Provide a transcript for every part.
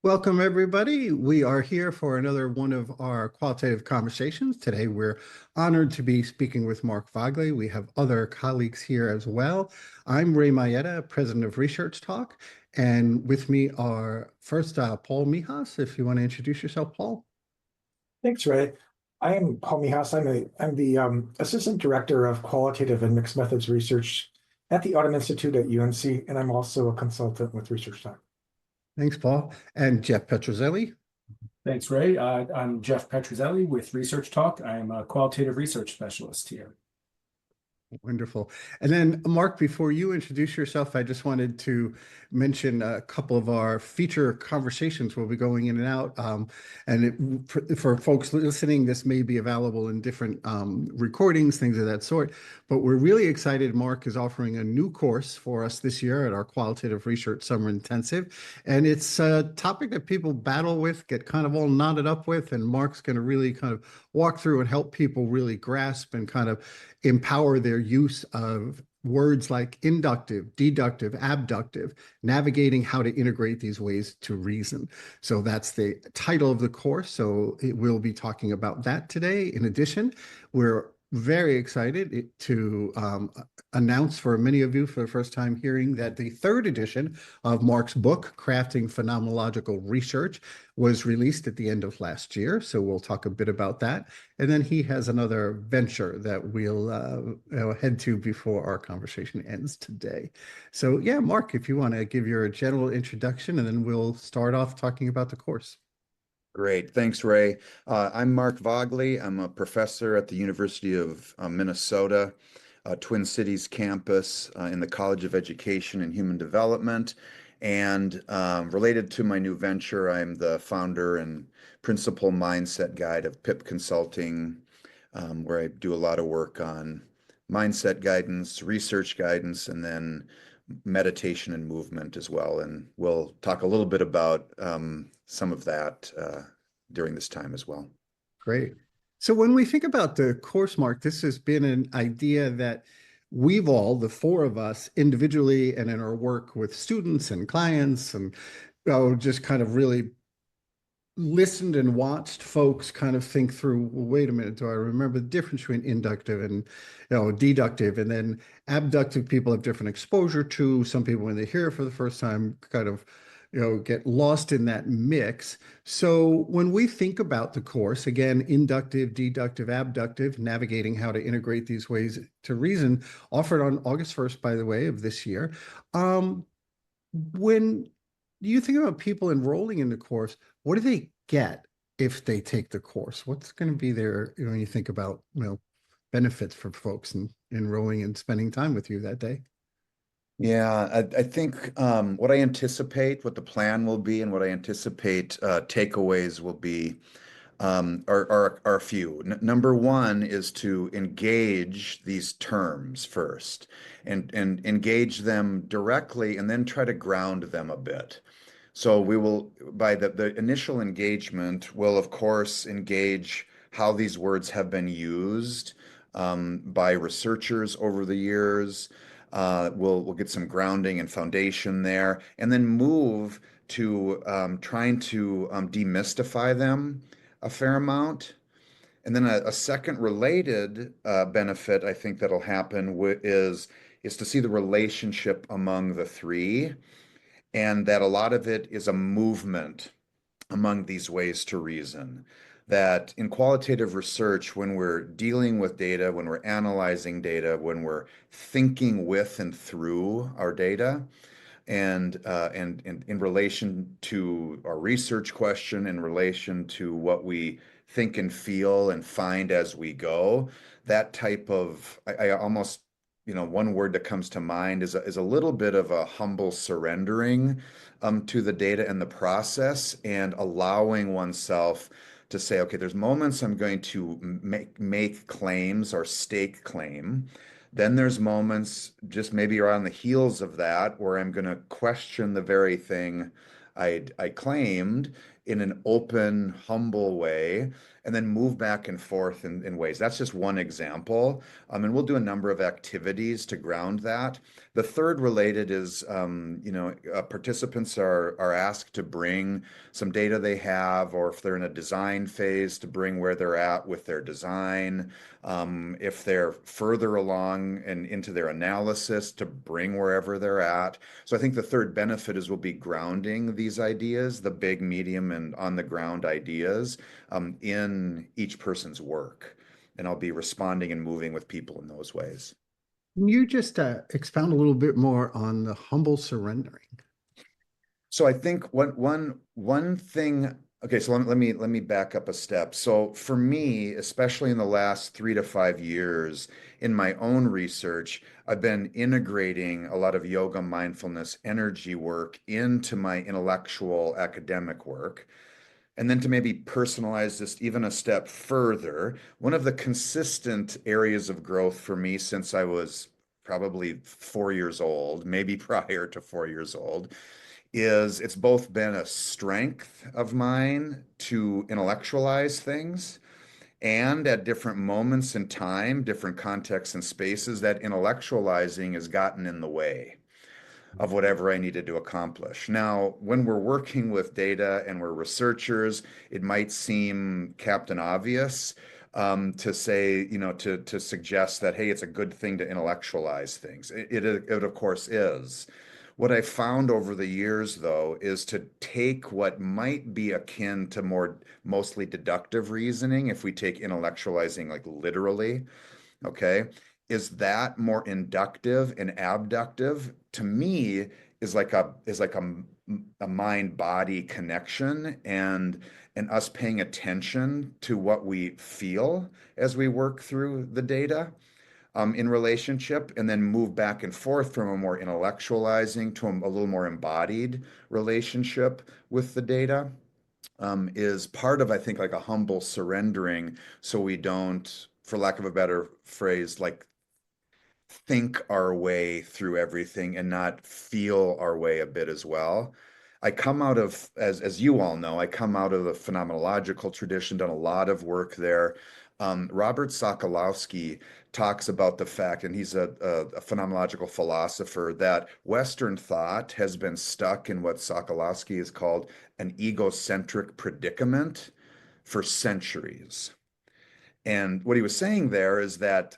Welcome, everybody. We are here for another one of our qualitative conversations. Today, we're honored to be speaking with Mark Vagle. We have other colleagues here as well. I'm Ray Maietta, president of ResearchTalk, and with me are first Paul Mihas. If you want to introduce yourself, Paul. Thanks, Ray. I am Paul Mihas. I'm the Assistant Director of Qualitative and Mixed Methods Research at the Odum Institute at UNC, and I'm also a consultant with ResearchTalk. Thanks, Paul. And Jeff Petruzzelli. Thanks, Ray. I'm Jeff Petruzzelli with ResearchTalk. I'm a qualitative research specialist here. Wonderful. And then, Mark, before you introduce yourself, I just wanted to mention a couple of our feature conversations will be going in and out. For folks listening, this may be available in different recordings, things of that sort. But we're really excited. Mark is offering a new course for us this year at our Qualitative Research Summer Intensive. And it's a topic that people battle with, get kind of all knotted up with. And Mark's going to really kind of walk through and help people really grasp and kind of empower their use of words like inductive, deductive, abductive, navigating how to integrate these ways to reason. So that's the title of the course. So it will be talking about that today. In addition, we're very excited to announce for many of you for the first time hearing that the third edition of Mark's book, Crafting Phenomenological Research, was released at the end of last year. So we'll talk a bit about that. And then he has another venture that we'll head to before our conversation ends today. So yeah, Mark, if you want to give your general introduction, and then we'll start off talking about the course. Great. Thanks, Ray. I'm Mark Vagle. I'm a professor at the University of Minnesota, Twin Cities campus in the College of Education and Human Development. And related to my new venture, I'm the founder and principal mindset guide of PIP Consulting, where I do a lot of work on mindset guidance, research guidance, and then meditation and movement as well. And we'll talk a little bit about some of that during this time as well. Great. So when we think about the course, Mark, this has been an idea that we've all, the four of us, individually and in our work with students and clients, and just kind of really listened and watched folks kind of think through, well, wait a minute, do I remember the difference between inductive and deductive? And then abductive people have different exposure to. Some people, when they hear it for the first time, kind of get lost in that mix. So when we think about the course, again, inductive, deductive, abductive, navigating how to integrate these ways to reason, offered on August 1st, by the way, of this year. When you think about people enrolling in the course, what do they get if they take the course? What's going to be their, when you think about, benefits for folks in enrolling and spending time with you that day? Yeah, I think what I anticipate, what the plan will be, and what I anticipate takeaways will be are a few. Number one is to engage these terms first and engage them directly and then try to ground them a bit. So we will, by the initial engagement, will of course engage how these words have been used by researchers over the years. We'll get some grounding and foundation there, and then move to trying to demystify them a fair amount. And then a second related benefit I think that'll happen is to see the relationship among the three, and that a lot of it is a movement among these ways to reason. That in qualitative research, when we're dealing with data, when we're analyzing data, when we're thinking with and through our data, and in relation to our research question, in relation to what we think and feel and find as we go, that type of, I almost, one word that comes to mind is a little bit of a humble surrendering to the data and the process, and allowing oneself to say, okay, there's moments I'm going to make claims or stake claim. Then there's moments just maybe around the heels of that where I'm going to question the very thing I claimed, in an open, humble way, and then move back and forth in ways. That's just one example. And we'll do a number of activities to ground that. The third related is, participants are asked to bring some data they have, or if they're in a design phase, to bring where they're at with their design. If they're further along and into their analysis, to bring wherever they're at. So I think the third benefit is we'll be grounding these ideas, the big, medium, and on the ground ideas, in each person's work. And I'll be responding and moving with people in those ways. Can you just expound a little bit more on the humble surrendering? So I think one thing. Okay, so let me back up a step. So for me, especially in the last 3 to 5 years, in my own research, I've been integrating a lot of yoga, mindfulness, energy work into my intellectual academic work. And then to maybe personalize this even a step further, one of the consistent areas of growth for me since I was probably 4 years old, maybe prior to 4 years old, is it's both been a strength of mine to intellectualize things, and at different moments in time, different contexts and spaces, that intellectualizing has gotten in the way of whatever I needed to accomplish. Now, when we're working with data and we're researchers, it might seem Captain Obvious to say, to suggest that, hey, it's a good thing to intellectualize things. It of course is. What I found over the years, though, is to take what might be akin to mostly deductive reasoning, if we take intellectualizing like literally, okay, is that more inductive and abductive? To me, is like a mind-body connection, and us paying attention to what we feel as we work through the data. In relationship, and then move back and forth from a more intellectualizing to a little more embodied relationship with the data, is part of, I think, like a humble surrendering, so we don't, for lack of a better phrase, like think our way through everything and not feel our way a bit as well. I come out of, as you all know, I come out of the phenomenological tradition, done a lot of work there. Robert Sokolowski talks about the fact, and he's a phenomenological philosopher, that Western thought has been stuck in what Sokolowski has called an egocentric predicament for centuries. And what he was saying there is that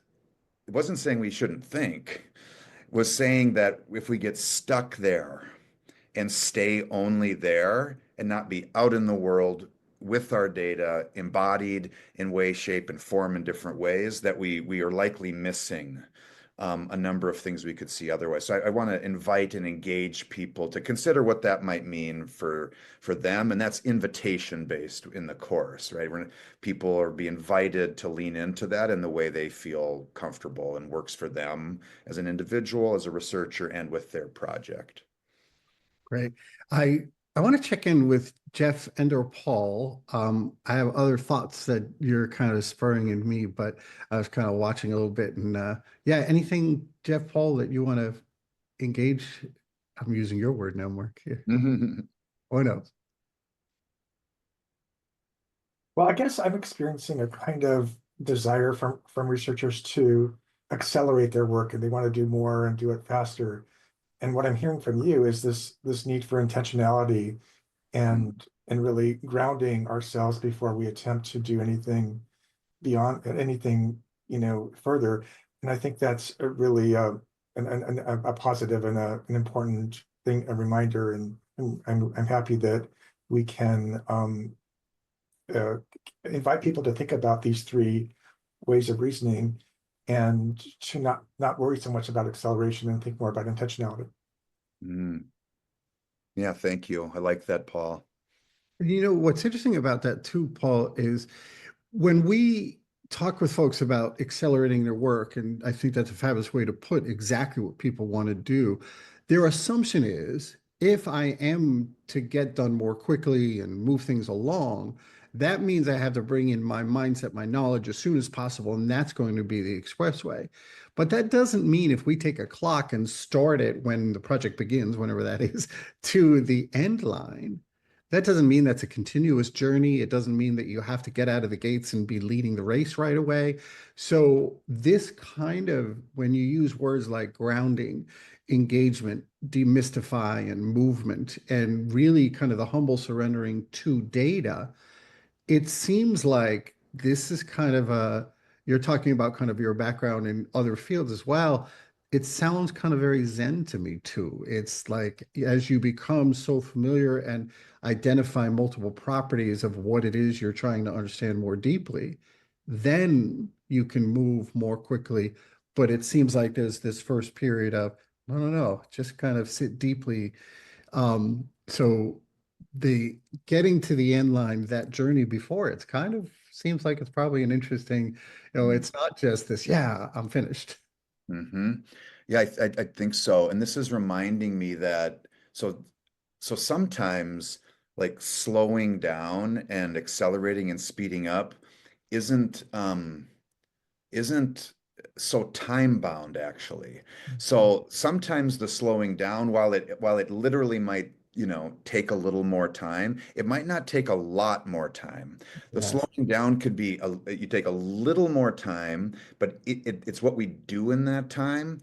it wasn't saying we shouldn't think, it was saying that if we get stuck there and stay only there and not be out in the world with our data embodied in way, shape, and form in different ways, that we are likely missing a number of things we could see otherwise. So I want to invite and engage people to consider what that might mean for them, and that's invitation based in the course, right? When people are being invited to lean into that in the way they feel comfortable and works for them as an individual, as a researcher, and with their project. Great. I want to check in with Jeff and or Paul. I have other thoughts that you're kind of spurring in me, but I was kind of watching a little bit, and yeah, anything, Jeff, Paul, that you want to engage? I'm using your word now, Mark. Yeah. Or no? Well, I guess I'm experiencing a kind of desire from researchers to accelerate their work, and they want to do more and do it faster. And what I'm hearing from you is this need for intentionality and really grounding ourselves before we attempt to do anything beyond anything, further. And I think that's a really a positive and an important thing, a reminder. And I'm happy that we can invite people to think about these 3 ways of reasoning, and to not worry so much about acceleration and think more about intentionality. Yeah, thank you. I like that, Paul. What's interesting about that too, Paul, is when we talk with folks about accelerating their work, and I think that's a fabulous way to put exactly what people want to do, their assumption is, if I am to get done more quickly and move things along, that means I have to bring in my mindset, my knowledge as soon as possible, and that's going to be the expressway. But that doesn't mean if we take a clock and start it when the project begins, whenever that is, to the end line, that doesn't mean that's a continuous journey. It doesn't mean that you have to get out of the gates and be leading the race right away. So this kind of, when you use words like grounding, engagement, demystify, and movement, and really kind of the humble surrendering to data, it seems like this is kind of a, you're talking about kind of your background in other fields as well. It sounds kind of very Zen to me too. It's like as you become so familiar and identify multiple properties of what it is you're trying to understand more deeply, then you can move more quickly. But it seems like there's this first period of, no, no, no, just kind of sit deeply. So the getting to the end line, that journey before it's kind of seems like it's probably an interesting, it's not just this, yeah, I'm finished. Hmm. Yeah, I think so. And this is reminding me that so sometimes like slowing down and accelerating and speeding up isn't isn't so time bound actually. So sometimes the slowing down, while it literally might, take a little more time, it might not take a lot more time. The Yes. slowing down could be you take a little more time, but it's what we do in that time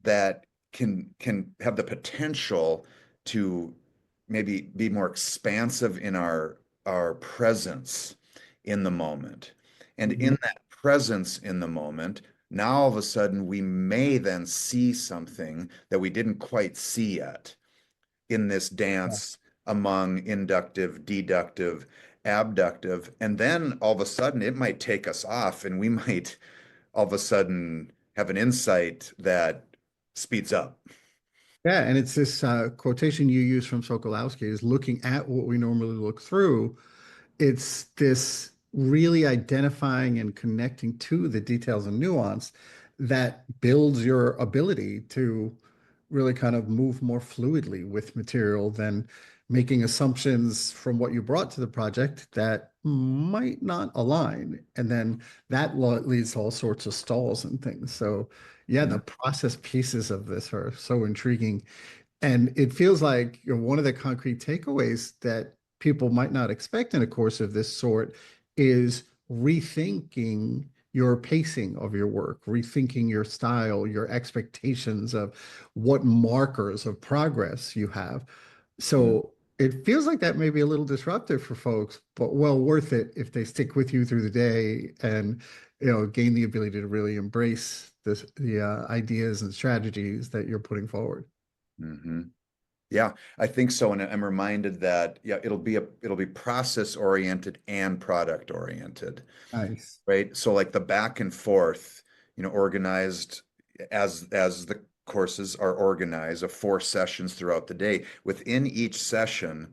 that can have the potential to maybe be more expansive in our presence in the moment. And Mhm. in that presence in the moment, now all of a sudden we may then see something that we didn't quite see yet in this Yeah. dance among inductive, deductive, abductive. And then all of a sudden it might take us off and we might all of a sudden have an insight that speeds up. Yeah, and it's this quotation you use from Sokolowski is looking at what we normally look through. It's this really identifying and connecting to the details and nuance that builds your ability to really kind of move more fluidly with material than making assumptions from what you brought to the project that might not align. And then that leads to all sorts of stalls and things. So, yeah, the process pieces of this are so intriguing. And it feels like one of the concrete takeaways that people might not expect in a course of this sort is rethinking your pacing of your work, rethinking your style, your expectations of what markers of progress you have. Mm. So it feels like that may be a little disruptive for folks, but well worth it if they stick with you through the day and gain the ability to really embrace the ideas and strategies that you're putting forward. Hmm. Yeah, I think so. And I'm reminded that, yeah, it'll be process oriented and product oriented, Nice. right? So like the back and forth, organized as the courses are organized of 4 sessions throughout the day. Within each session,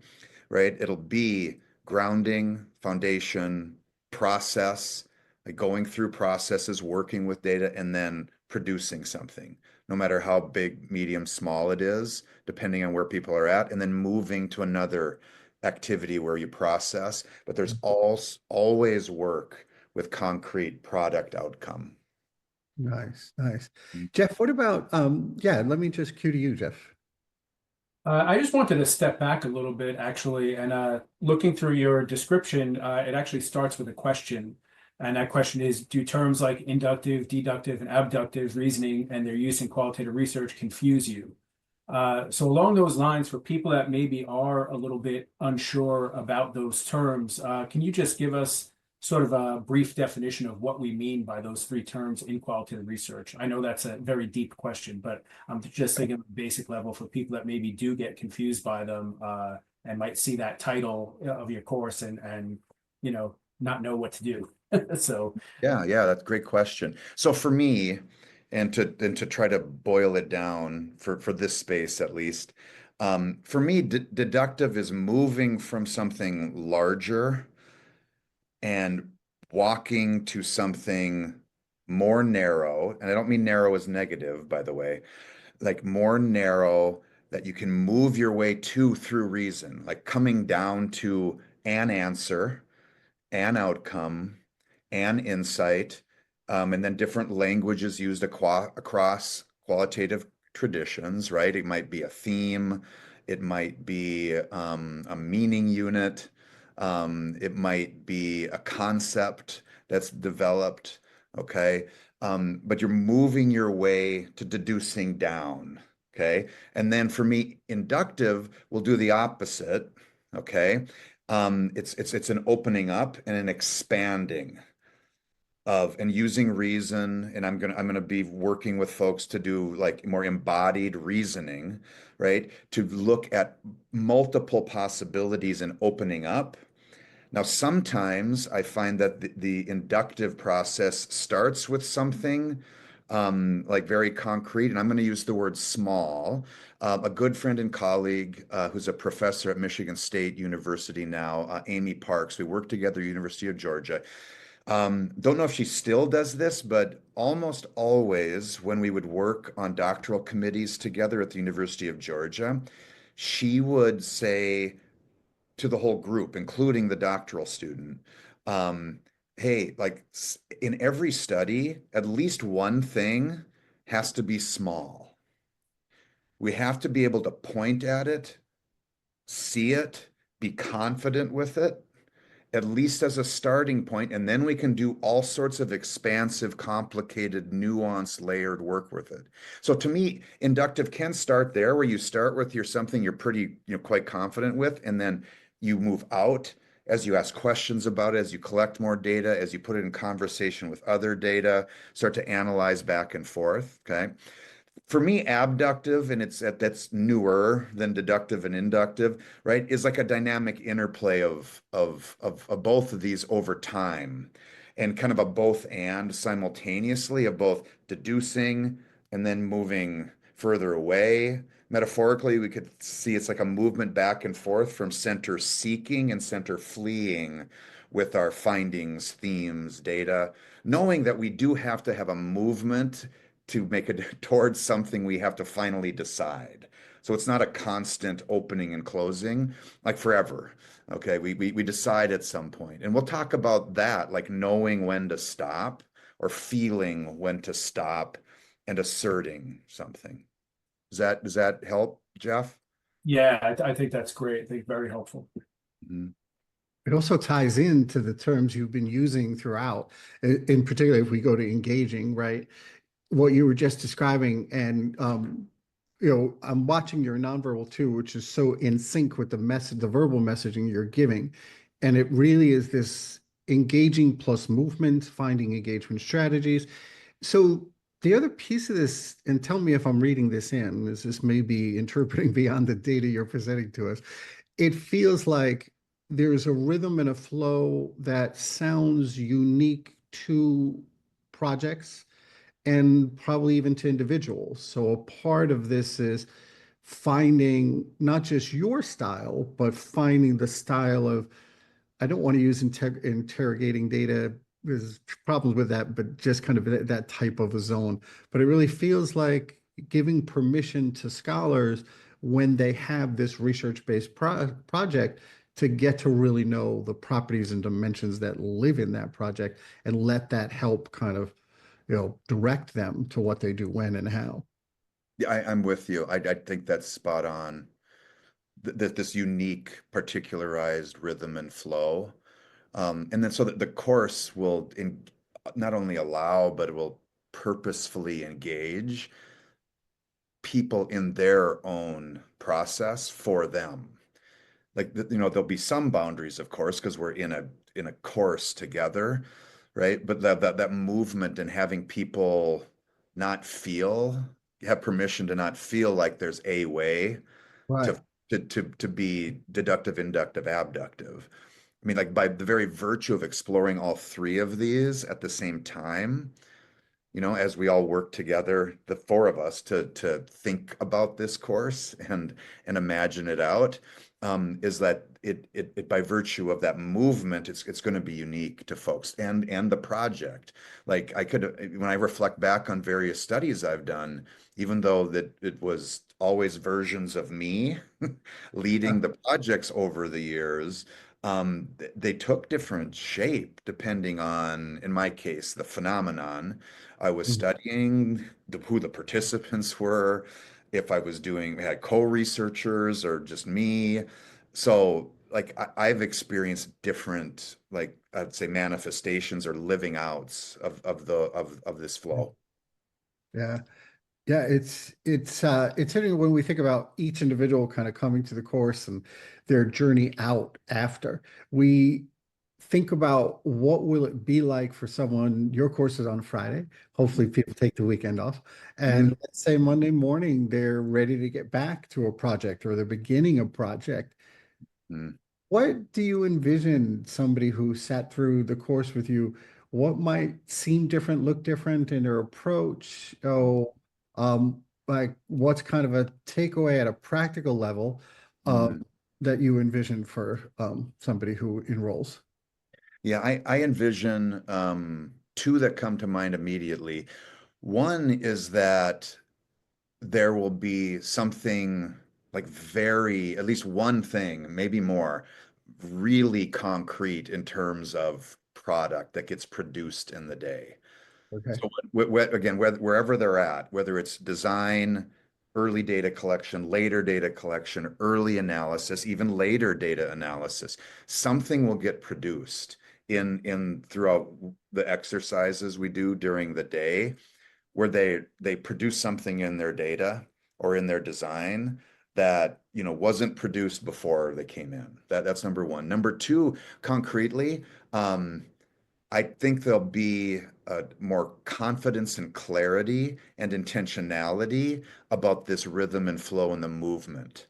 right, it'll be grounding, foundation, process, like going through processes, working with data, and then producing something, no matter how big, medium, small it is, depending on where people are at, and then moving to another activity where you process. But there's always work with concrete product outcome. Nice, nice. Jeff, what about yeah, let me just cue to you, Jeff. I just wanted to step back a little bit, actually, and looking through your description, it actually starts with a question. And that question is, do terms like inductive, deductive, and abductive reasoning and their use in qualitative research confuse you? So along those lines, for people that maybe are a little bit unsure about those terms, can you just give us sort of a brief definition of what we mean by those three terms in qualitative research? I know that's a very deep question, but I'm just thinking at a basic level for people that maybe do get confused by them and might see that title of your course and not know what to do. So Yeah, that's a great question. So for me, and to try to boil it down for this space at least, for me, deductive is moving from something larger and walking to something more narrow. And I don't mean narrow as negative, by the way, like more narrow that you can move your way to through reason, like coming down to an answer, an outcome, an insight, and then different languages used across qualitative traditions, right? It might be a theme, it might be a meaning unit, it might be a concept that's developed, okay? But you're moving your way to deducing down, okay? And then for me, inductive will do the opposite, okay? It's an opening up and an expanding of and using reason, and I'm gonna be working with folks to do like more embodied reasoning, right? To look at multiple possibilities and opening up. Now, sometimes I find that the inductive process starts with something like very concrete, and I'm going to use the word small. A good friend and colleague who's a professor at Michigan State University now, Amy Parks, we worked together at University of Georgia. Don't know if she still does this, but almost always when we would work on doctoral committees together at the University of Georgia, she would say to the whole group, including the doctoral student, hey, like in every study, at least one thing has to be small. We have to be able to point at it, see it, be confident with it, at least as a starting point, and then we can do all sorts of expansive, complicated, nuanced, layered work with it. So to me, inductive can start there, where you start with something you're pretty, quite confident with, and then you move out as you ask questions about it, as you collect more data, as you put it in conversation with other data, start to analyze back and forth, okay? For me, abductive, and that's newer than deductive and inductive, right? Is like a dynamic interplay of both of these over time, and kind of a both and simultaneously of both deducing and then moving further away. Metaphorically, we could see it's like a movement back and forth from center seeking and center fleeing with our findings, themes, data, knowing that we do have to have a movement to make it towards something we have to finally decide. So it's not a constant opening and closing, like forever. Okay, we decide at some point. And we'll talk about that, like knowing when to stop or feeling when to stop and asserting something. Does that help, Jeff? Yeah, I think that's great. I think very helpful. Mhm. It also ties into the terms you've been using throughout, in particular, if we go to engaging, right? What you were just describing, and I'm watching your nonverbal too, which is so in sync with the message, the verbal messaging you're giving, and it really is this engaging plus movement, finding engagement strategies. So the other piece of this, and tell me if I'm reading this in, is this may be interpreting beyond the data you're presenting to us. It feels like there's a rhythm and a flow that sounds unique to projects and probably even to individuals. So a part of this is finding not just your style, but finding the style of, I don't want to use interrogating data. There's problems with that, but just kind of that type of a zone. But it really feels like giving permission to scholars when they have this research-based project to get to really know the properties and dimensions that live in that project and let that help kind of, direct them to what they do when and how. Yeah, I'm with you. I think that's spot on. This unique, particularized rhythm and flow. And then so that the course will not only allow, but it will purposefully engage people in their own process for them. Like, there'll be some boundaries, of course, because we're in a course together, right? But that movement and having people not have permission to not feel like there's a way Right. to to be deductive, inductive, abductive. I mean, like by the very virtue of exploring all three of these at the same time, as we all work together, the four of us to think about this course and imagine it out, is that it by virtue of that movement, it's going to be unique to folks and the project. Like when I reflect back on various studies I've done, even though that it was always versions of me leading the projects over the years, they took different shape depending on, in my case, the phenomenon I was studying, who the participants were, if I was doing, had co-researchers or just me. So like I've experienced different, like I'd say manifestations or living outs of this flow. Yeah. Yeah, it's interesting when we think about each individual kind of coming to the course and their journey out after. We think about what will it be like for someone, your course is on Friday. Hopefully people take the weekend off. And Mhm. let's say Monday morning they're ready to get back to a project or they're beginning a project. Mm. What do you envision somebody who sat through the course with you? What might seem different, look different in their approach? Like what's kind of a takeaway at a practical level Mm. that you envision for somebody who enrolls? Yeah, I envision two that come to mind immediately. One is that there will be something like very, at least one thing, maybe more, really concrete in terms of product that gets produced in the day. Okay. So again, wherever they're at, whether it's design, early data collection, later data collection, early analysis, even later data analysis, something will get produced in throughout the exercises we do during the day where they produce something in their data or in their design that wasn't produced before they came in. That's number one. Number two, concretely, I think there'll be more confidence and clarity and intentionality about this rhythm and flow and the movement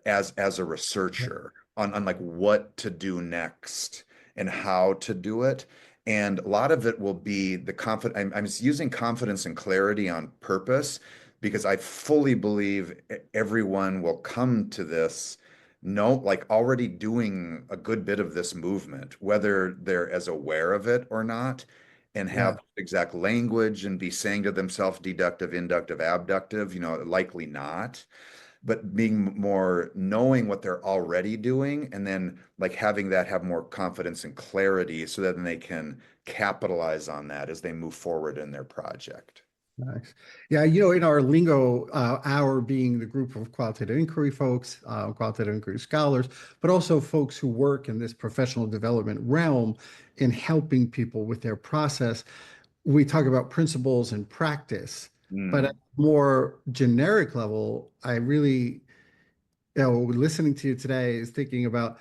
as a researcher on like what to do next and how to do it. And a lot of it will be the confidence. I'm just using confidence and clarity on purpose because I fully believe everyone will come to this, no, like already doing a good bit of this movement, whether they're as aware of it or not, and Yeah. have exact language and be saying to themselves deductive, inductive, abductive, likely not, but being more knowing what they're already doing and then like having that have more confidence and clarity so that then they can capitalize on that as they move forward in their project. Nice. Yeah, in our lingo, our being the group of qualitative inquiry folks, qualitative inquiry scholars, but also folks who work in this professional development realm in helping people with their process, we talk about principles and practice. But at Mm, a more generic level, I really, listening to you today is thinking about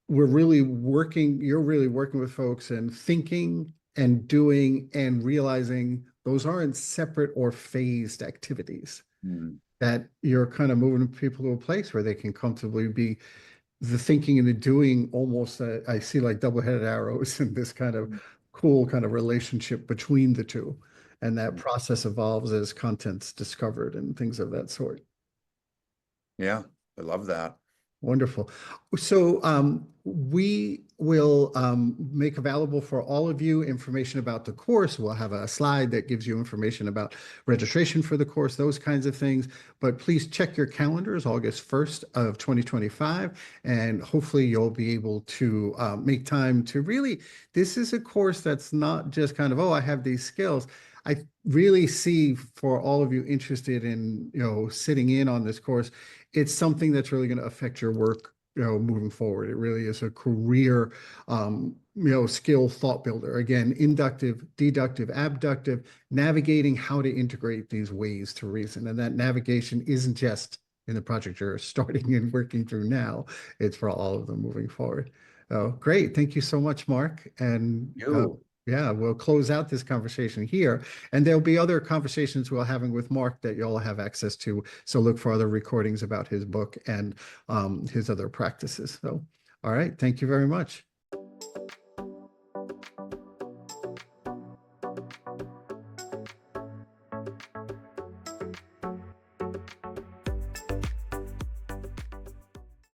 you're really working with folks and thinking and doing and realizing those aren't separate or phased activities, mm, that you're kind of moving people to a place where they can comfortably be the thinking and the doing almost, I see like double-headed arrows in this kind of cool kind of relationship between the two. And that mm. process evolves as content's discovered and things of that sort. Yeah, I love that. Wonderful. So we will make available for all of you information about the course. We'll have a slide that gives you information about registration for the course, those kinds of things. But please check your calendars, August 1st of 2025, and hopefully you'll be able to make time to really, this is a course that's not just kind of, oh, I have these skills. I really see for all of you interested in, sitting in on this course, it's something that's really going to affect your work, moving forward. It really is a career, skill thought builder. Again, inductive, deductive, abductive, navigating how to integrate these ways to reason. And that navigation isn't just in the project you're starting and working through now. It's for all of them moving forward. Oh, great. Thank you so much, Mark. And You. yeah, we'll close out this conversation here. And there'll be other conversations we're having with Mark that you'll have access to. So look for other recordings about his book and his other practices. So, all right. Thank you very much.